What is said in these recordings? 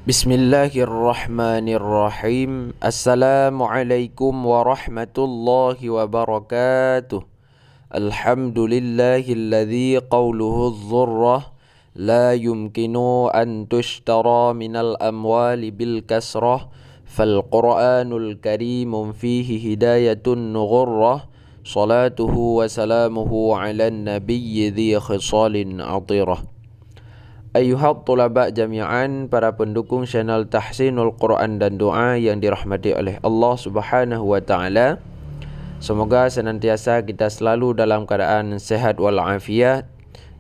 Bismillahirrahmanirrahim. Assalamualaikum warahmatullahi wabarakatuh. Alhamdulillahilladzi qawluhu dzurrah la yumkinu an tushtara minal amwali bil kasrah fal Qur'anul karimun fihi hidayatun nughurrah salatuhu wa salamuhu ala nabiyyi dhi khisalin atirah. Ayuhat tulaba jami'an, para pendukung channel Tahsinul Quran dan Doa yang dirahmati oleh Allah Subhanahu wa taala. Semoga senantiasa kita selalu dalam keadaan sehat walafiat,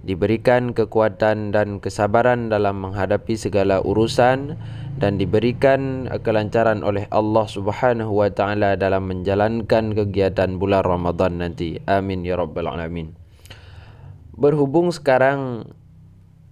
diberikan kekuatan dan kesabaran dalam menghadapi segala urusan, dan diberikan kelancaran oleh Allah Subhanahu wa taala dalam menjalankan kegiatan bulan Ramadan nanti. Amin ya rabbal alamin. Berhubung sekarang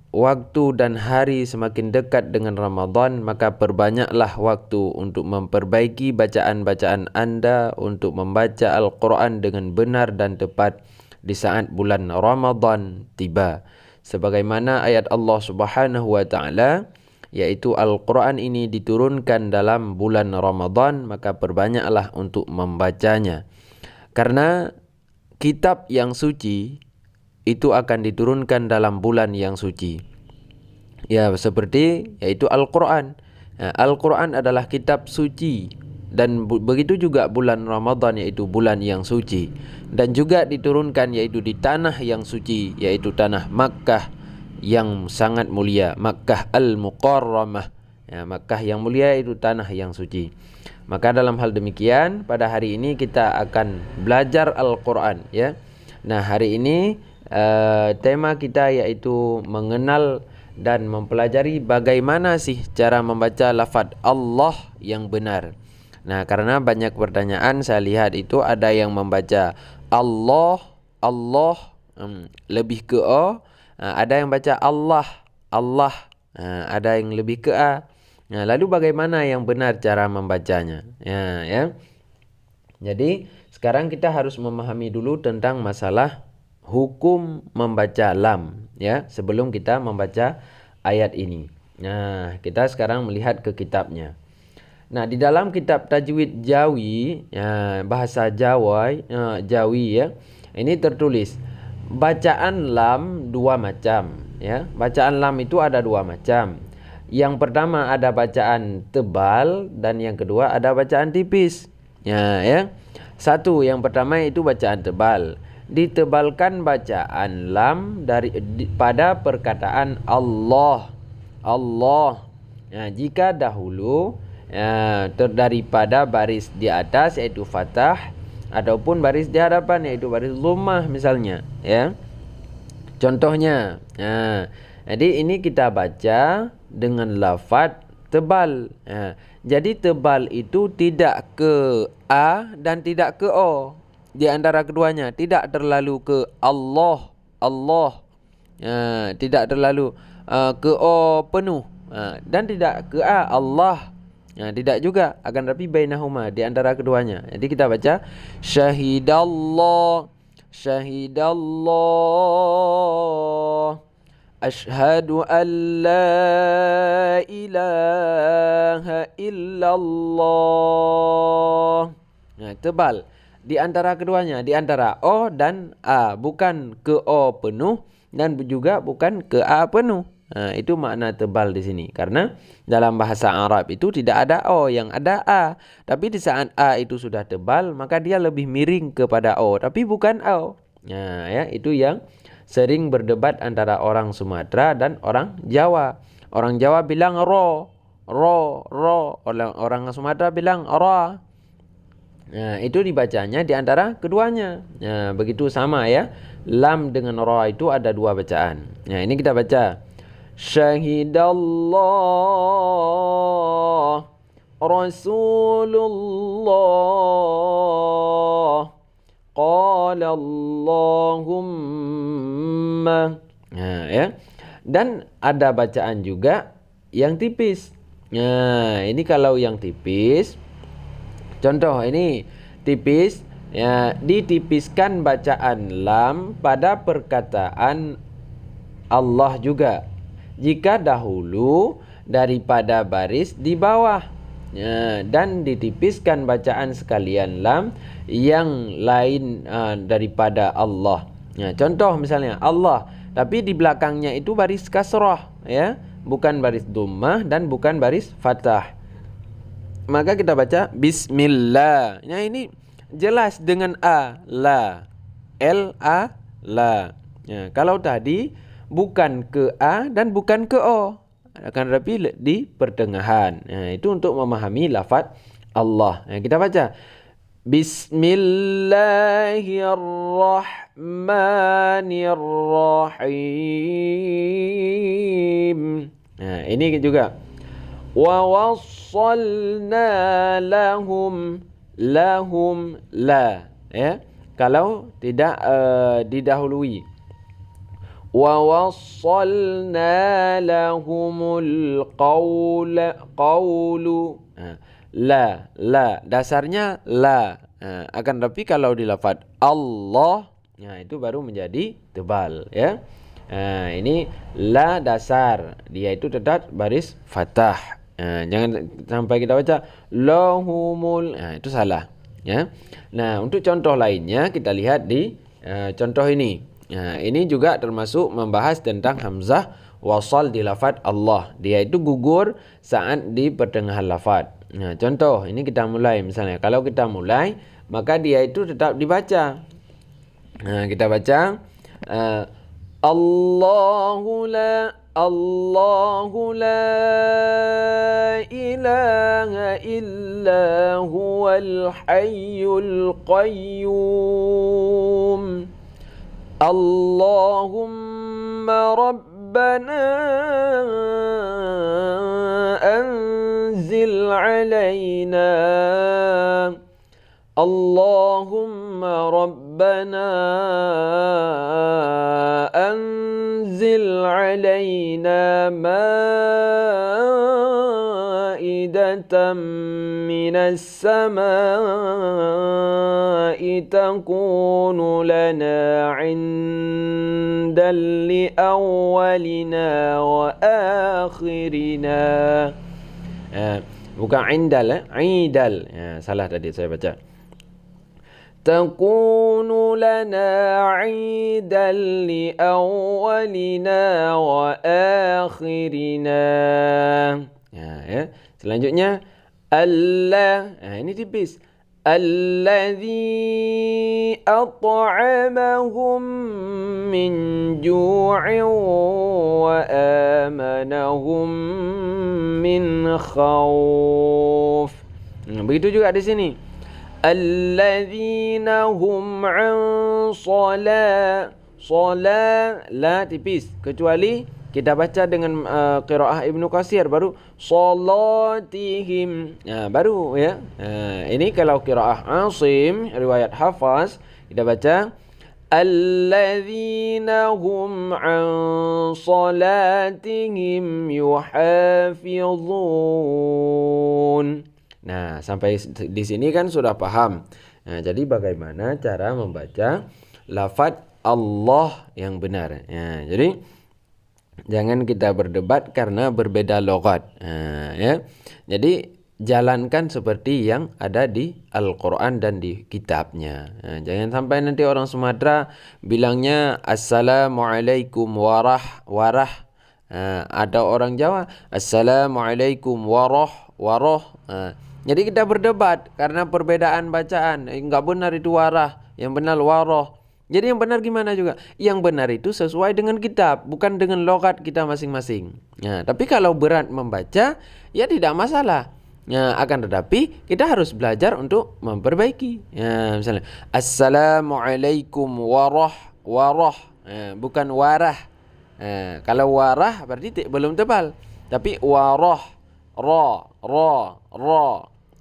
waktu dan hari semakin dekat dengan Ramadan, maka perbanyaklah waktu untuk memperbaiki bacaan-bacaan anda untuk membaca Al-Quran dengan benar dan tepat di saat bulan Ramadan tiba. Sebagaimana ayat Allah Subhanahu wa taala, yaitu Al-Quran ini diturunkan dalam bulan Ramadan, maka perbanyaklah untuk membacanya. Karena kitab yang suci itu akan diturunkan dalam bulan yang suci. Ya, seperti yaitu Al-Quran. Al-Quran adalah kitab suci, dan begitu juga bulan Ramadan, yaitu bulan yang suci, dan juga diturunkan yaitu di tanah yang suci, yaitu tanah Makkah yang sangat mulia, Makkah Al-Mukarramah. Ya, Makkah yang mulia itu tanah yang suci. Maka dalam hal demikian, pada hari ini kita akan belajar Al-Quran, ya. Nah, hari ini tema kita yaitu mengenal dan mempelajari bagaimana sih cara membaca lafaz Allah yang benar. Nah, karena banyak pertanyaan saya lihat itu ada yang membaca Allah lebih ke O, ada yang baca Allah, ada yang lebih ke A. Nah, lalu bagaimana yang benar cara membacanya? Ya. Jadi sekarang kita harus memahami dulu tentang masalah hukum membaca lam, ya, sebelum kita membaca ayat ini. Nah, kita sekarang melihat ke kitabnya. Nah, di dalam kitab Tajwid Jawi, ya, bahasa Jawi, ya, ini tertulis bacaan lam dua macam, ya. Bacaan lam itu ada dua macam. Yang pertama ada bacaan tebal, dan yang kedua ada bacaan tipis. Ya. Satu, yang pertama itu bacaan tebal. Ditebalkan bacaan lam pada perkataan Allah. Jika dahulu daripada baris di atas yaitu fathah, ataupun baris di hadapan yaitu baris dhammah misalnya, ya. Contohnya, jadi ini kita baca dengan lafaz tebal. Jadi tebal itu tidak ke A dan tidak ke O. Di antara keduanya, tidak terlalu ke Allah, tidak terlalu ke O penuh, dan tidak ke A Allah, tidak juga, akan tapi bainahuma, di antara keduanya. Jadi kita baca syahidallah, asyhadu an la ilaha illallah. Tebal di antara keduanya, di antara O dan A, bukan ke O penuh dan juga bukan ke A penuh. Itu makna tebal di sini. Karena dalam bahasa Arab itu tidak ada O, yang ada A. Tapi di saat A itu sudah tebal, maka dia lebih miring kepada O, tapi bukan O. Ya, itu yang sering berdebat antara orang Sumatera dan orang Jawa. Orang Jawa bilang ro. Orang Sumatera bilang ra. Itu dibacanya di antara keduanya. Begitu sama, ya. Lam dengan ra itu ada dua bacaan. Ini kita baca syahidallah rasulullah qala Allahumma. Ya. Dan ada bacaan juga yang tipis. Ini kalau yang tipis, contoh ini tipis, ya, ditipiskan bacaan lam pada perkataan Allah juga. Jika dahulu daripada baris di bawah. Dan ditipiskan bacaan sekalian lam yang lain daripada Allah. Contoh misalnya Allah, tapi di belakangnya itu baris kasrah, ya, bukan baris dhammah dan bukan baris fathah. Maka kita baca bismillah. Ini jelas dengan a, la, l a, la. Kalau tadi bukan ke a dan bukan ke o, akan tetapi di pertengahan. Itu untuk memahami lafaz Allah. Kita baca Bismillahirrahmanirrahim. Ini juga wa wassalna lahum la, ya. Kalau tidak didahului wa wassalna lahumul qawlu. La, dasarnya la. Akan tapi kalau dilafaz Allah, itu baru menjadi tebal, ya. Ini la dasar, dia itu tetap baris fathah. Jangan sampai kita baca lahumul, itu salah, ya. Nah, untuk contoh lainnya kita lihat di contoh ini. Ini juga termasuk membahas tentang hamzah wasal di lafaz Allah. Dia itu gugur saat di pertengahan lafaz. Contoh, ini kita mulai misalnya. Kalau kita mulai, maka dia itu tetap dibaca. Kita baca Allahu la ilaha illa huwal hayyul qayyum. Allahumma rabbana anzil alaina. Allahumma rabbana anzil alaina ma'idatan minas sama'i takunu lana 'indan li awwalina wa akhirina. Bukan indal, idal. Salah tadi saya baca. Takunu lana 'idan li awwalina wa akhirina. Ya. Selanjutnya Allah. Ini tipis. Alladzi at'amahum min ju'in wa amanahum min khawf. Begitu juga di sini. Alladzina hum an salat la tipis, kecuali kita baca dengan qiraah Ibnu Katsir baru salatihim. Baru, ya. Ini kalau qiraah Asim riwayat Hafaz kita baca alladzina hum an salatihim yuhafizun. Nah, sampai di sini kan sudah paham. Jadi bagaimana cara membaca lafaz Allah yang benar. Jadi jangan kita berdebat karena berbeda logat. Ya. Jadi jalankan seperti yang ada di Al-Quran dan di kitabnya. Jangan sampai nanti orang Sumatera bilangnya Assalamualaikum warah. Ada orang Jawa Assalamualaikum warah. Jadi kita berdebat karena perbedaan bacaan. Enggak benar itu warah, yang benar warah. Jadi yang benar gimana juga? Yang benar itu sesuai dengan kitab, bukan dengan logat kita masing-masing. Tapi kalau berat membaca, ya tidak masalah. Akan tetapi kita harus belajar untuk memperbaiki. Misalnya Assalamualaikum warah. Bukan warah. Kalau warah berarti belum tebal. Tapi warah, ra.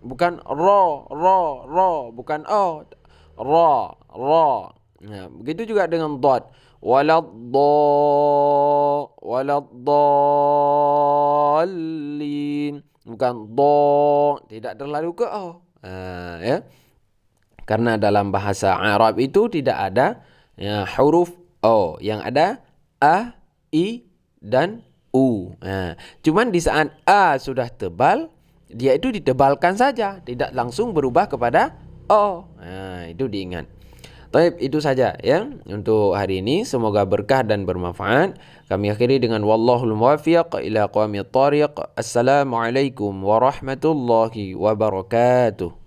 Bukan ro, bukan o. Ra. Begitu juga dengan dad. Waladdallin. Bukan do, tidak terlalu ke o. Ya. Karena dalam bahasa Arab itu tidak ada huruf o, yang ada a, i dan U. Cuman di saat A sudah tebal, dia itu ditebalkan saja, tidak langsung berubah kepada O. Itu diingat. Baik, itu saja ya untuk hari ini. Semoga berkah dan bermanfaat. Kami akhiri dengan wallahul muwaffiq ila aqwamit thariq. Assalamualaikum warahmatullahi wabarakatuh.